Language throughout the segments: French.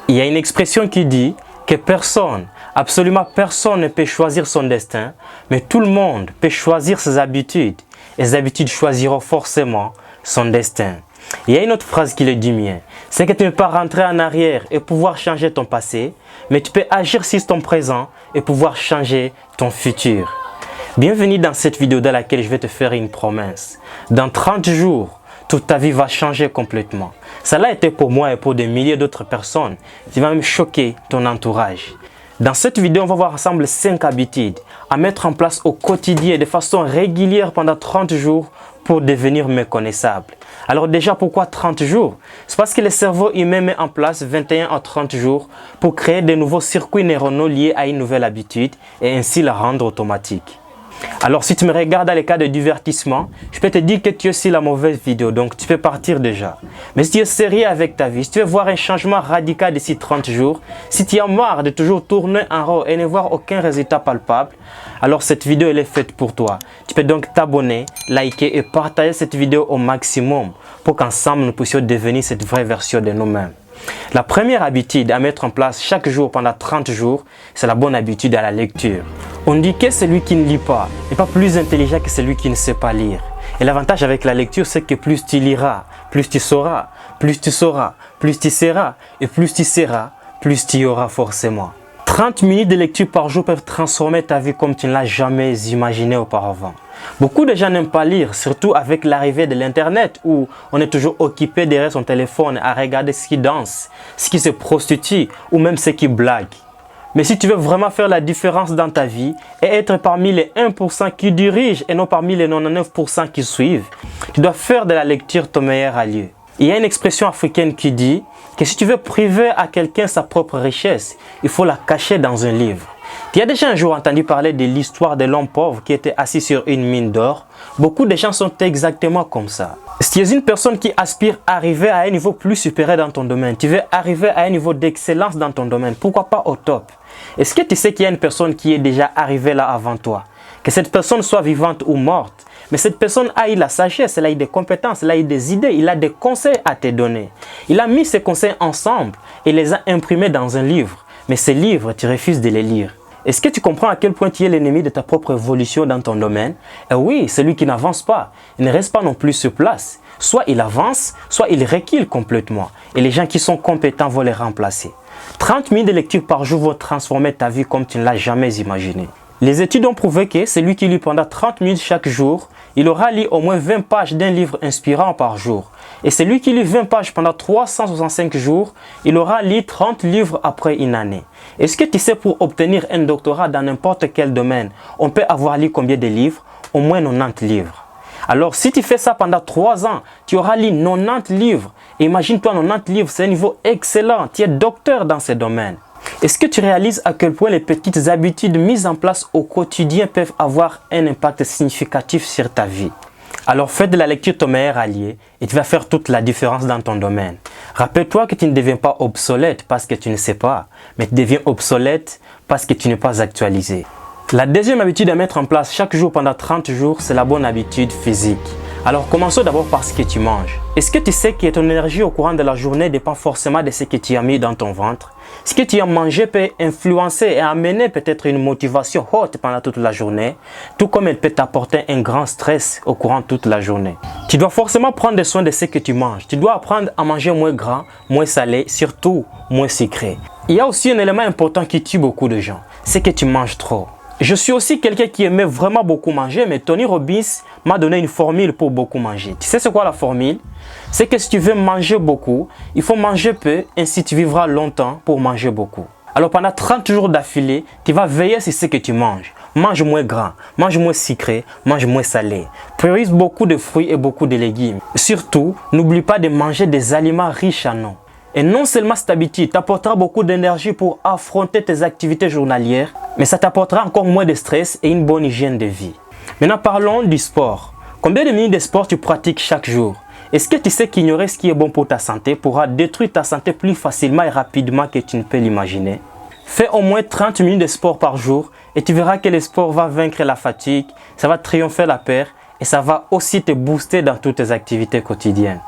Il y a une expression qui dit que personne, absolument personne ne peut choisir son destin, mais tout le monde peut choisir ses habitudes. Et ses habitudes choisiront forcément son destin. Il y a une autre phrase qui le dit mieux. C'est que tu ne peux pas rentrer en arrière et pouvoir changer ton passé, mais tu peux agir sur ton présent et pouvoir changer ton futur. Bienvenue dans cette vidéo dans laquelle je vais te faire une promesse. Dans 30 jours, toute ta vie va changer complètement. Ça l'a été pour moi et pour des milliers d'autres personnes. Tu vas même choquer ton entourage. Dans cette vidéo, on va voir ensemble 5 habitudes à mettre en place au quotidien de façon régulière pendant 30 jours pour devenir méconnaissable. Alors déjà, pourquoi 30 jours? C'est parce que le cerveau humain met en place 21 à 30 jours pour créer de nouveaux circuits neuronaux liés à une nouvelle habitude et ainsi la rendre automatique. Alors si tu me regardes dans les cas de divertissement, je peux te dire que tu es sur la mauvaise vidéo, donc tu peux partir déjà. Mais si tu es sérieux avec ta vie, si tu veux voir un changement radical d'ici 30 jours, si tu as marre de toujours tourner en rond et ne voir aucun résultat palpable, alors cette vidéo elle est faite pour toi. Tu peux donc t'abonner, liker et partager cette vidéo au maximum pour qu'ensemble nous puissions devenir cette vraie version de nous-mêmes. La première habitude à mettre en place chaque jour pendant 30 jours, c'est la bonne habitude à la lecture. On dit que celui qui ne lit pas n'est pas plus intelligent que celui qui ne sait pas lire. Et l'avantage avec la lecture, c'est que plus tu liras, plus tu sauras, plus tu sauras, plus tu seras, et plus tu seras, plus tu y auras forcément. 30 minutes de lecture par jour peuvent transformer ta vie comme tu ne l'as jamais imaginé auparavant. Beaucoup de gens n'aiment pas lire, surtout avec l'arrivée de l'internet où on est toujours occupé derrière son téléphone à regarder ce qui danse, ce qui se prostitue ou même ce qui blague. Mais si tu veux vraiment faire la différence dans ta vie et être parmi les 1% qui dirigent et non parmi les 99% qui suivent, tu dois faire de la lecture ton meilleur allié. Il y a une expression africaine qui dit que si tu veux priver à quelqu'un sa propre richesse, il faut la cacher dans un livre. Tu as déjà un jour entendu parler de l'histoire de l'homme pauvre qui était assis sur une mine d'or? Beaucoup de gens sont exactement comme ça. Si tu es une personne qui aspire à arriver à un niveau plus supérieur dans ton domaine, tu veux arriver à un niveau d'excellence dans ton domaine, pourquoi pas au top? Est-ce que tu sais qu'il y a une personne qui est déjà arrivée là avant toi? Que cette personne soit vivante ou morte, mais cette personne a eu la sagesse, elle a eu des compétences, elle a eu des idées, il a des conseils à te donner. Il a mis ces conseils ensemble et les a imprimés dans un livre. Mais ces livres, tu refuses de les lire. Est-ce que tu comprends à quel point tu es l'ennemi de ta propre évolution dans ton domaine? Et oui, celui qui n'avance pas, il ne reste pas non plus sur place. Soit il avance, soit il recule complètement. Et les gens qui sont compétents vont les remplacer. 30 minutes de lecture par jour vont transformer ta vie comme tu ne l'as jamais imaginé. Les études ont prouvé que celui qui lit pendant 30 minutes chaque jour, il aura lu au moins 20 pages d'un livre inspirant par jour. Et celui qui lit 20 pages pendant 365 jours, il aura lu 30 livres après une année. Est-ce que tu sais, pour obtenir un doctorat dans n'importe quel domaine, on peut avoir lu combien de livres? Au moins 90 livres. Alors si tu fais ça pendant 3 ans, tu auras lu 90 livres. Imagine-toi, 90 livres, c'est un niveau excellent. Tu es docteur dans ce domaine. Est-ce que tu réalises à quel point les petites habitudes mises en place au quotidien peuvent avoir un impact significatif sur ta vie? Alors fais de la lecture ton meilleur allié et tu vas faire toute la différence dans ton domaine. Rappelle-toi que tu ne deviens pas obsolète parce que tu ne sais pas, mais tu deviens obsolète parce que tu n'es pas actualisé. La deuxième habitude à mettre en place chaque jour pendant 30 jours, c'est la bonne habitude physique. Alors commençons d'abord par ce que tu manges. Est-ce que tu sais que ton énergie au courant de la journée dépend forcément de ce que tu as mis dans ton ventre? Ce que tu as mangé peut influencer et amener peut-être une motivation haute pendant toute la journée, tout comme elle peut t'apporter un grand stress au courant de toute la journée. Tu dois forcément prendre soin de ce que tu manges. Tu dois apprendre à manger moins gras, moins salé, surtout moins sucré. Il y a aussi un élément important qui tue beaucoup de gens, c'est que tu manges trop. Je suis aussi quelqu'un qui aimait vraiment beaucoup manger, mais Tony Robbins m'a donné une formule pour beaucoup manger. Tu sais c'est quoi la formule? C'est que si tu veux manger beaucoup, il faut manger peu, ainsi tu vivras longtemps pour manger beaucoup. Alors pendant 30 jours d'affilée, tu vas veiller sur ce que tu manges. Mange moins gras, mange moins sucré, mange moins salé. Priorise beaucoup de fruits et beaucoup de légumes. Surtout, n'oublie pas de manger des aliments riches en eau. Et non seulement cette habitude t'apportera beaucoup d'énergie pour affronter tes activités journalières, mais ça t'apportera encore moins de stress et une bonne hygiène de vie. Maintenant parlons du sport. Combien de minutes de sport tu pratiques chaque jour? Est-ce que tu sais qu'ignorer ce qui est bon pour ta santé pourra détruire ta santé plus facilement et rapidement que tu ne peux l'imaginer? Fais au moins 30 minutes de sport par jour et tu verras que le sport va vaincre la fatigue, ça va triompher la peur et ça va aussi te booster dans toutes tes activités quotidiennes.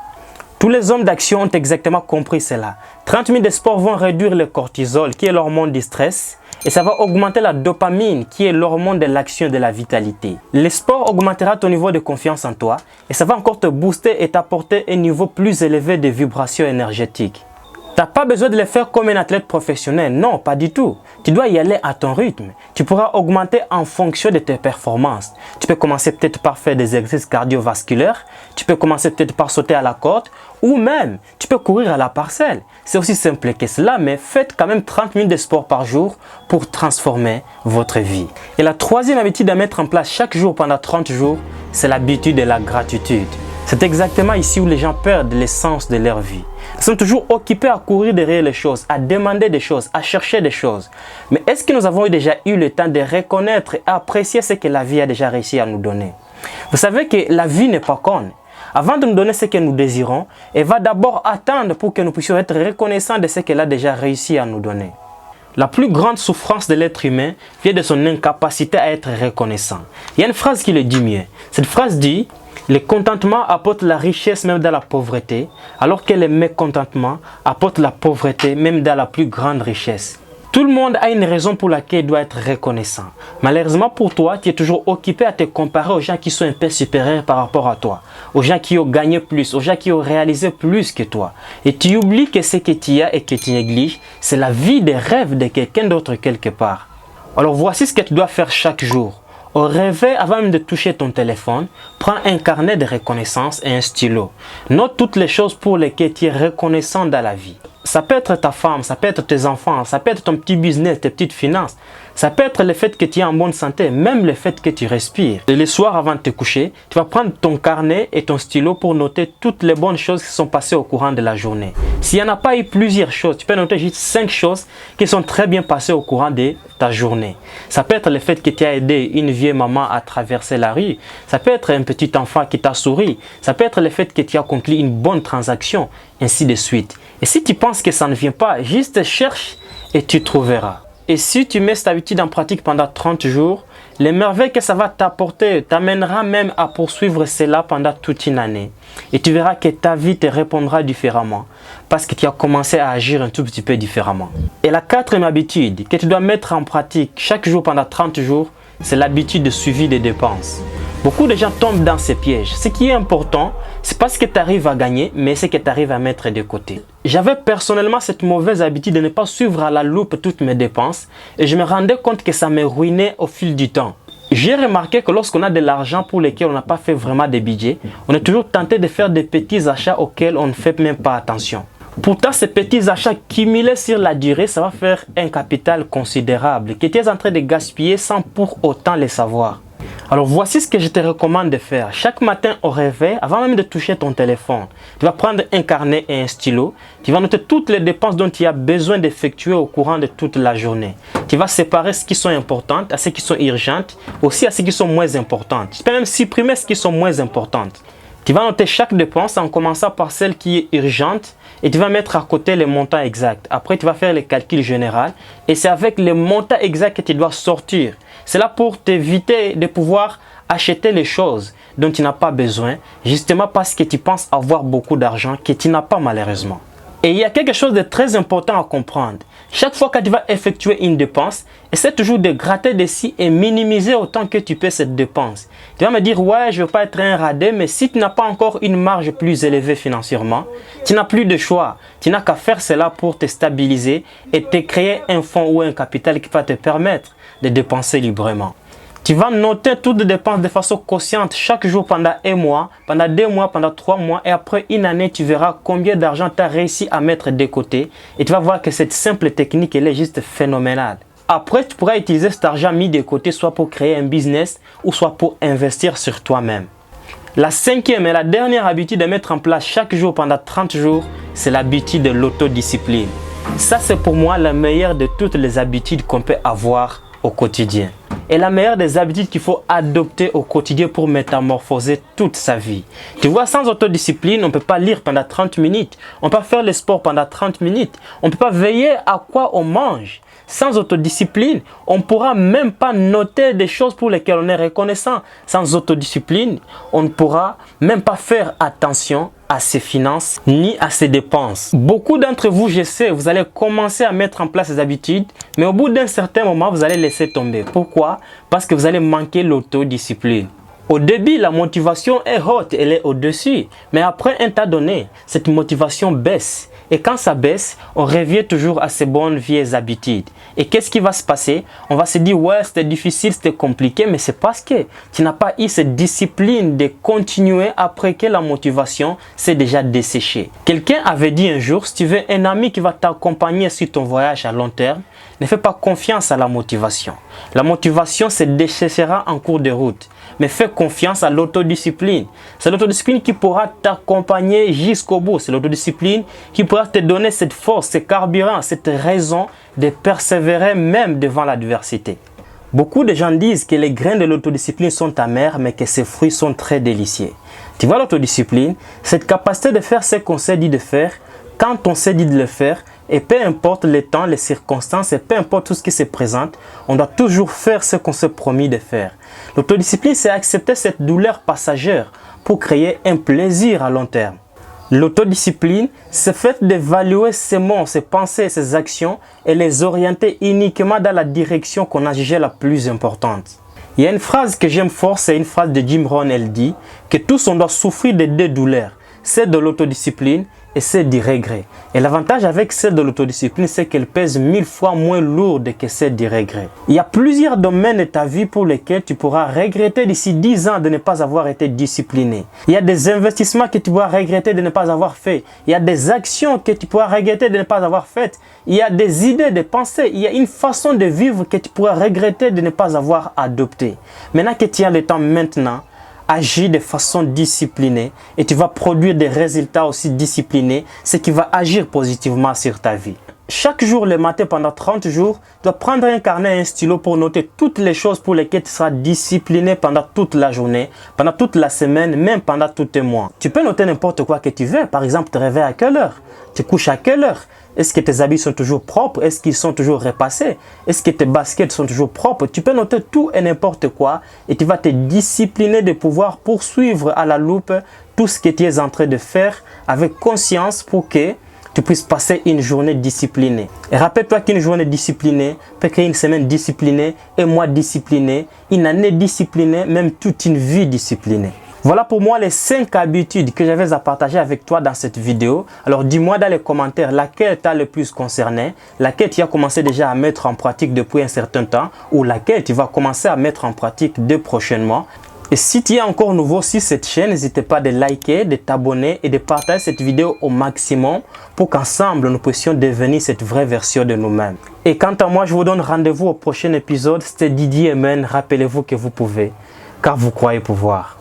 Tous les hommes d'action ont exactement compris cela. 30 minutes de sport vont réduire le cortisol, qui est l'hormone du stress, et ça va augmenter la dopamine, qui est l'hormone de l'action et de la vitalité. Le sport augmentera ton niveau de confiance en toi, et ça va encore te booster et t'apporter un niveau plus élevé de vibrations énergétiques. Tu n'as pas besoin de le faire comme un athlète professionnel, non, pas du tout. Tu dois y aller à ton rythme. Tu pourras augmenter en fonction de tes performances. Tu peux commencer peut-être par faire des exercices cardiovasculaires, tu peux commencer peut-être par sauter à la corde, ou même tu peux courir à la parcelle. C'est aussi simple que cela, mais faites quand même 30 minutes de sport par jour pour transformer votre vie. Et la troisième habitude à mettre en place chaque jour pendant 30 jours, c'est l'habitude de la gratitude. C'est exactement ici où les gens perdent l'essence de leur vie. Ils sont toujours occupés à courir derrière les choses, à demander des choses, à chercher des choses. Mais est-ce que nous avons déjà eu le temps de reconnaître et apprécier ce que la vie a déjà réussi à nous donner? Vous savez que la vie n'est pas conne. Avant de nous donner ce que nous désirons, elle va d'abord attendre pour que nous puissions être reconnaissants de ce qu'elle a déjà réussi à nous donner. La plus grande souffrance de l'être humain vient de son incapacité à être reconnaissant. Il y a une phrase qui le dit mieux. Cette phrase dit: le contentement apporte la richesse même dans la pauvreté, alors que le mécontentement apporte la pauvreté même dans la plus grande richesse. Tout le monde a une raison pour laquelle il doit être reconnaissant. Malheureusement pour toi, tu es toujours occupé à te comparer aux gens qui sont un peu supérieurs par rapport à toi, aux gens qui ont gagné plus, aux gens qui ont réalisé plus que toi. Et tu oublies que ce que tu as et que tu négliges, c'est la vie des rêves de quelqu'un d'autre quelque part. Alors voici ce que tu dois faire chaque jour. Au réveil, avant même de toucher ton téléphone, prends un carnet de reconnaissance et un stylo. Note toutes les choses pour lesquelles tu es reconnaissant dans la vie. Ça peut être ta femme, ça peut être tes enfants, ça peut être ton petit business, tes petites finances. Ça peut être le fait que tu es en bonne santé, même le fait que tu respires. Et le soir avant de te coucher, tu vas prendre ton carnet et ton stylo pour noter toutes les bonnes choses qui sont passées au courant de la journée. S'il n'y en a pas eu plusieurs choses, tu peux noter juste 5 choses qui sont très bien passées au courant de ta journée. Ça peut être le fait que tu as aidé une vieille maman à traverser la rue. Ça peut être un petit enfant qui t'a souri. Ça peut être le fait que tu as accompli une bonne transaction, ainsi de suite. Et si tu penses que ça ne vient pas, juste cherche et tu trouveras. Et si tu mets cette habitude en pratique pendant 30 jours, les merveilles que ça va t'apporter t'amènera même à poursuivre cela pendant toute une année. Et tu verras que ta vie te répondra différemment parce que tu as commencé à agir un tout petit peu différemment. Et la quatrième habitude que tu dois mettre en pratique chaque jour pendant 30 jours, c'est l'habitude de suivi des dépenses. Beaucoup de gens tombent dans ces pièges. Ce qui est important, c'est pas ce que tu arrives à gagner, mais ce que tu arrives à mettre de côté. J'avais personnellement cette mauvaise habitude de ne pas suivre à la loupe toutes mes dépenses et je me rendais compte que ça me ruinait au fil du temps. J'ai remarqué que lorsqu'on a de l'argent pour lequel on n'a pas fait vraiment de budget, on est toujours tenté de faire des petits achats auxquels on ne fait même pas attention. Pourtant, ces petits achats cumulés sur la durée, ça va faire un capital considérable que tu es en train de gaspiller sans pour autant le savoir. Alors voici ce que je te recommande de faire. Chaque matin au réveil, avant même de toucher ton téléphone, tu vas prendre un carnet et un stylo. Tu vas noter toutes les dépenses dont tu as besoin d'effectuer au courant de toute la journée. Tu vas séparer ce qui sont importantes à ce qui sont urgentes, aussi à ce qui sont moins importantes. Tu peux même supprimer ce qui sont moins importantes. Tu vas noter chaque dépense en commençant par celle qui est urgente et tu vas mettre à côté le montant exact. Après, tu vas faire le calcul général et c'est avec le montant exact que tu dois sortir. C'est là pour t'éviter de pouvoir acheter les choses dont tu n'as pas besoin, justement parce que tu penses avoir beaucoup d'argent que tu n'as pas malheureusement. Et il y a quelque chose de très important à comprendre. Chaque fois que tu vas effectuer une dépense, essaie toujours de gratter dessus et minimiser autant que tu peux cette dépense. Tu vas me dire, ouais, je ne veux pas être un radin, mais si tu n'as pas encore une marge plus élevée financièrement, tu n'as plus de choix. Tu n'as qu'à faire cela pour te stabiliser et te créer un fonds ou un capital qui va te permettre de dépenser librement. Tu vas noter toutes les dépenses de façon consciente chaque jour pendant un mois, pendant 2 mois, pendant 3 mois et après une année, tu verras combien d'argent tu as réussi à mettre de côté et tu vas voir que cette simple technique, elle est juste phénoménale. Après, tu pourras utiliser cet argent mis de côté soit pour créer un business ou soit pour investir sur toi-même. La cinquième et la dernière habitude à mettre en place chaque jour pendant 30 jours, c'est l'habitude de l'autodiscipline. Ça, c'est pour moi la meilleure de toutes les habitudes qu'on peut avoir au quotidien. Et la meilleure des habitudes qu'il faut adopter au quotidien pour métamorphoser toute sa vie. Tu vois, sans autodiscipline, on ne peut pas lire pendant 30 minutes. On ne peut pas faire le sport pendant 30 minutes. On ne peut pas veiller à quoi on mange. Sans autodiscipline, on ne pourra même pas noter des choses pour lesquelles on est reconnaissant. Sans autodiscipline, on ne pourra même pas faire attention à ses finances ni à ses dépenses. Beaucoup d'entre vous, je sais, vous allez commencer à mettre en place ces habitudes, mais au bout d'un certain moment, vous allez laisser tomber. Pourquoi? Parce que vous allez manquer l'autodiscipline. Au début, la motivation est haute, elle est au-dessus. Mais après un tas donné, cette motivation baisse. Et quand ça baisse, on revient toujours à ces bonnes vieilles habitudes. Et qu'est-ce qui va se passer? On va se dire, ouais, c'était difficile, c'était compliqué, mais c'est parce que tu n'as pas eu cette discipline de continuer après que la motivation s'est déjà desséchée. Quelqu'un avait dit un jour, si tu veux un ami qui va t'accompagner sur ton voyage à long terme, ne fais pas confiance à la motivation. La motivation se desséchera en cours de route. Mais fais confiance à l'autodiscipline. C'est l'autodiscipline qui pourra t'accompagner jusqu'au bout. C'est l'autodiscipline qui pourra te donner cette force, ce carburant, cette raison de persévérer même devant l'adversité. Beaucoup de gens disent que les grains de l'autodiscipline sont amers, mais que ses fruits sont très délicieux. Tu vois, l'autodiscipline, cette capacité de faire ce qu'on s'est dit de faire, quand on s'est dit de le faire, et peu importe le temps, les circonstances, et peu importe tout ce qui se présente, on doit toujours faire ce qu'on s'est promis de faire. L'autodiscipline, c'est accepter cette douleur passagère pour créer un plaisir à long terme. L'autodiscipline, c'est fait d'évaluer ses mots, ses pensées, ses actions et les orienter uniquement dans la direction qu'on a jugée la plus importante. Il y a une phrase que j'aime fort, c'est une phrase de Jim Rohn, elle dit que tous on doit souffrir de deux douleurs, celle de l'autodiscipline et celle du regret. Et l'avantage avec celle de l'autodiscipline, c'est qu'elle pèse 1000 fois moins lourde que celle du regret. Il y a plusieurs domaines de ta vie pour lesquels tu pourras regretter d'ici 10 ans de ne pas avoir été discipliné. Il y a des investissements que tu pourras regretter de ne pas avoir fait. Il y a des actions que tu pourras regretter de ne pas avoir faites. Il y a des idées, des pensées. Il y a une façon de vivre que tu pourras regretter de ne pas avoir adoptée. Maintenant que tu as le temps maintenant, agis de façon disciplinée et tu vas produire des résultats aussi disciplinés, ce qui va agir positivement sur ta vie. Chaque jour, le matin, pendant 30 jours, tu dois prendre un carnet et un stylo pour noter toutes les choses pour lesquelles tu seras discipliné pendant toute la journée, pendant toute la semaine, même pendant tout le mois. Tu peux noter n'importe quoi que tu veux. Par exemple, te réveilles à quelle heure? Tu couches à quelle heure? Est-ce que tes habits sont toujours propres? Est-ce qu'ils sont toujours repassés? Est-ce que tes baskets sont toujours propres? Tu peux noter tout et n'importe quoi et tu vas te discipliner de pouvoir poursuivre à la loupe tout ce que tu es en train de faire avec conscience pour que tu puisses passer une journée disciplinée. Et rappelle-toi qu'une journée disciplinée peut créer une semaine disciplinée, un mois discipliné, une année disciplinée, même toute une vie disciplinée. Voilà pour moi les 5 habitudes que j'avais à partager avec toi dans cette vidéo. Alors dis-moi dans les commentaires laquelle t'a le plus concerné, laquelle tu as commencé déjà à mettre en pratique depuis un certain temps ou laquelle tu vas commencer à mettre en pratique dès prochainement. Et si tu es encore nouveau sur cette chaîne, n'hésite pas de liker, de t'abonner et de partager cette vidéo au maximum pour qu'ensemble nous puissions devenir cette vraie version de nous-mêmes. Et quant à moi, je vous donne rendez-vous au prochain épisode. C'était Didier Amen. Rappelez-vous que vous pouvez, car vous croyez pouvoir.